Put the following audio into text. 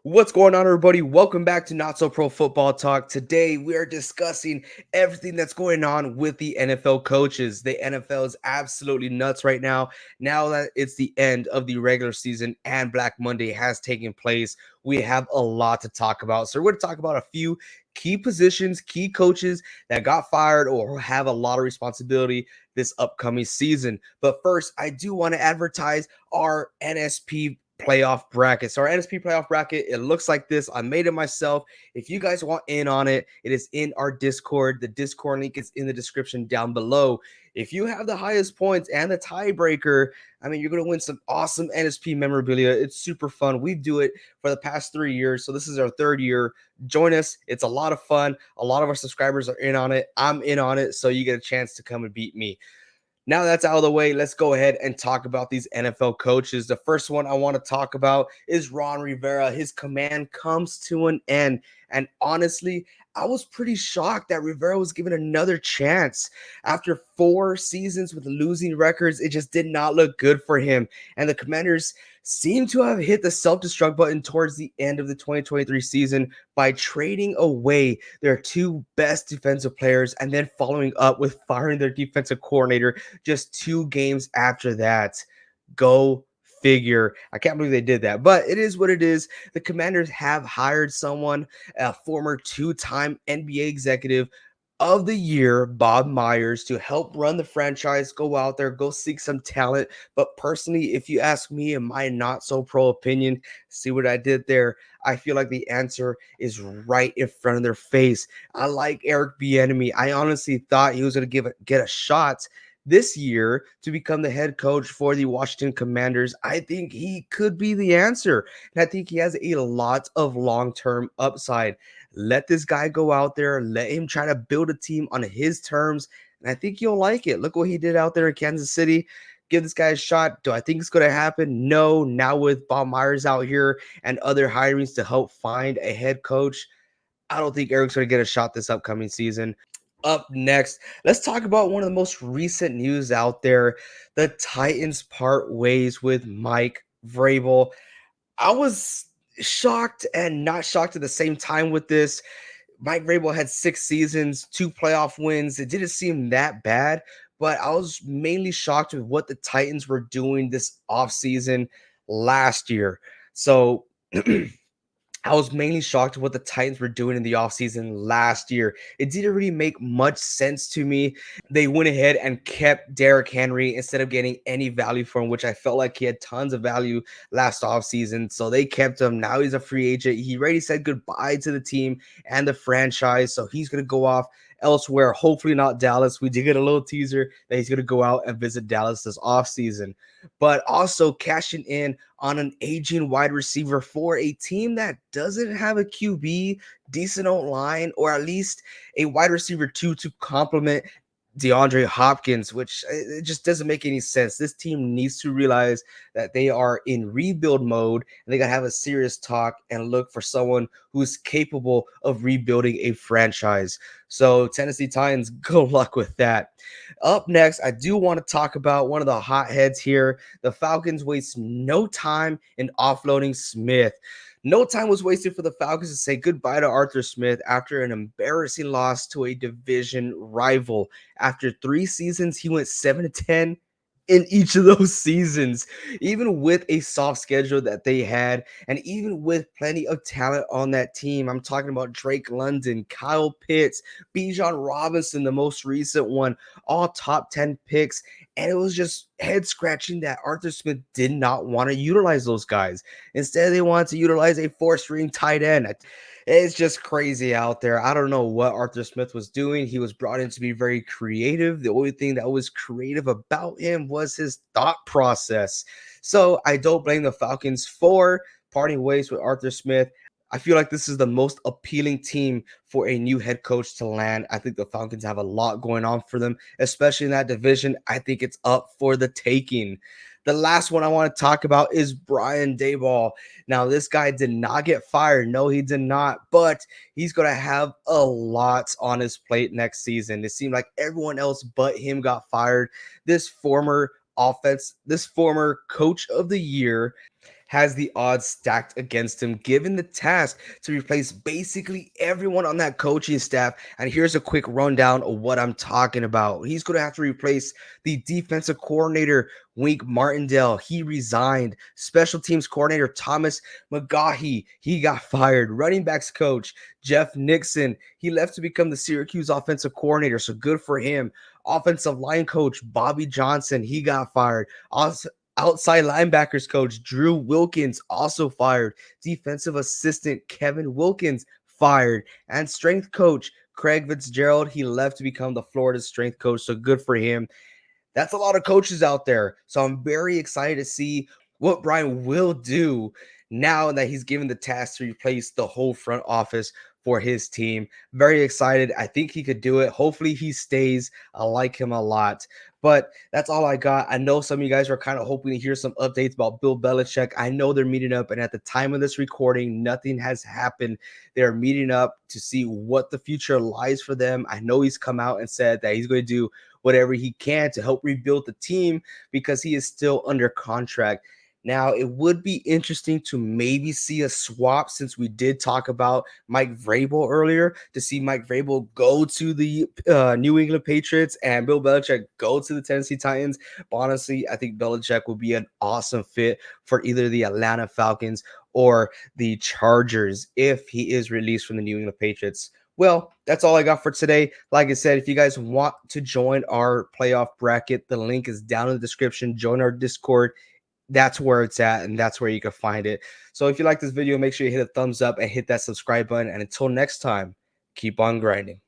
What's going on, everybody? Welcome back to Not So Pro Football Talk. Today, we are discussing everything that's going on with the NFL coaches. The NFL is absolutely nuts right now. Now that it's the end of the regular season and Black Monday has taken place, we have a lot to talk about. So, we're going to talk about a few key positions, key coaches that got fired or have a lot of responsibility this upcoming season. But first, I do want to advertise our NSP playoff bracket. So our NSP playoff bracket, it looks like this. I made it myself. If you guys want in on it, it is in our Discord. The Discord link is in the description down below. If you have the highest points and the tiebreaker, you're going to win some awesome NSP memorabilia. It's super fun. We do it for the past 3 years. So this is our third year. Join us. It's a lot of fun. A lot of our subscribers are in on it. I'm in on it. So you get a chance to come and beat me. Now that's out of the way, let's go ahead and talk about these NFL coaches. The first one I want to talk about is Ron Rivera. His command comes to an end. And honestly, I was pretty shocked that Rivera was given another chance. After 4 seasons with losing records, it just did not look good for him. And the Commanders seem to have hit the self-destruct button towards the end of the 2023 season by trading away their two best defensive players and then following up with firing their defensive coordinator just 2 games after that. Go figure. I can't believe they did that, but it is what it is. The Commanders have hired someone, a former 2-time NBA executive of the year, Bob Myers, to help run the franchise. Go out there, go seek some talent. But personally, if you ask me in my not so pro opinion, see what I did there? I feel like the answer is right in front of their face. I like Eric Bieniemy. I honestly thought he was going to get a shot this year to become the head coach for the Washington Commanders. I think he could be the answer. And I think he has a lot of long-term upside. Let this guy go out there, let him try to build a team on his terms, and I think you'll like it. Look what he did out there in Kansas City. Give this guy a shot. Do I think it's going to happen? No. Now with Bob Myers out here and other hirings to help find a head coach, I don't think Eric's going to get a shot this upcoming season. Up next, let's talk about one of the most recent news out there. The Titans part ways with Mike Vrabel. I was shocked and not shocked at the same time with this. Mike Vrabel had 6 seasons, 2 playoff wins. It didn't seem that bad, but I was mainly shocked with what the Titans were doing this offseason last year. So I was mainly shocked at what the Titans were doing in the offseason last year. It didn't really make much sense to me. They went ahead and kept Derrick Henry instead of getting any value for him, which I felt like he had tons of value last offseason. So they kept him. Now he's a free agent. He already said goodbye to the team and the franchise. So he's going to go off elsewhere, hopefully not Dallas. We did get a little teaser that he's going to go out and visit Dallas this offseason. But also cashing in on an aging wide receiver for a team that doesn't have a QB, decent line, or at least a wide receiver to complement DeAndre Hopkins, which it just doesn't make any sense. This team needs to realize that they are in rebuild mode and they got to have a serious talk and look for someone who's capable of rebuilding a franchise. So, Tennessee Titans, good luck with that. Up next, I do want to talk about one of the hotheads here. The Falcons waste no time in offloading Smith. No time was wasted for the Falcons to say goodbye to Arthur Smith after an embarrassing loss to a division rival. After 3 seasons, he went 7-10 in each of those seasons, even with a soft schedule that they had, and even with plenty of talent on that team. I'm talking about Drake London, Kyle Pitts, Bijan Robinson, the most recent one, all top 10 picks. And it was just head scratching that Arthur Smith did not want to utilize those guys. Instead, they wanted to utilize a 4-string tight end. It's just crazy out there. I don't know what Arthur Smith was doing. He was brought in to be very creative. The only thing that was creative about him was his thought process. So I don't blame the Falcons for parting ways with Arthur Smith. I feel like this is the most appealing team for a new head coach to land. I think the Falcons have a lot going on for them, especially in that division. I think it's up for the taking. The last one I want to talk about is Brian Daboll. Now, this guy did not get fired. No, he did not. But he's going to have a lot on his plate next season. It seemed like everyone else but him got fired. This former coach of the year has the odds stacked against him, given the task to replace basically everyone on that coaching staff. And here's a quick rundown of what I'm talking about. He's going to have to replace the defensive coordinator, Wink Martindale. He resigned. Special teams coordinator, Thomas McGaughey, he got fired. Running backs coach, Jeff Nixon, he left to become the Syracuse offensive coordinator, so good for him. Offensive line coach, Bobby Johnson, he got fired. Also, outside linebackers coach Drew Wilkins also fired. Defensive assistant Kevin Wilkins fired. And strength coach Craig Fitzgerald, he left to become the Florida strength coach. So good for him. That's a lot of coaches out there. So I'm very excited to see what Brian will do now that he's given the task to replace the whole front office for his team. Very excited. I think he could do it. Hopefully he stays. I like him a lot. But that's all I got. I know some of you guys are kind of hoping to hear some updates about Bill Belichick. I know they're meeting up, and at the time of this recording, nothing has happened. They're meeting up to see what the future lies for them. I know he's come out and said that he's going to do whatever he can to help rebuild the team because he is still under contract. Now, it would be interesting to maybe see a swap, since we did talk about Mike Vrabel earlier, to see Mike Vrabel go to the New England Patriots and Bill Belichick go to the Tennessee Titans. But honestly, I think Belichick would be an awesome fit for either the Atlanta Falcons or the Chargers if he is released from the New England Patriots. Well, that's all I got for today. Like I said, if you guys want to join our playoff bracket, the link is down in the description. Join our Discord. That's where it's at, and that's where you can find it. So if you like this video, make sure you hit a thumbs up and hit that subscribe button. And until next time, keep on grinding.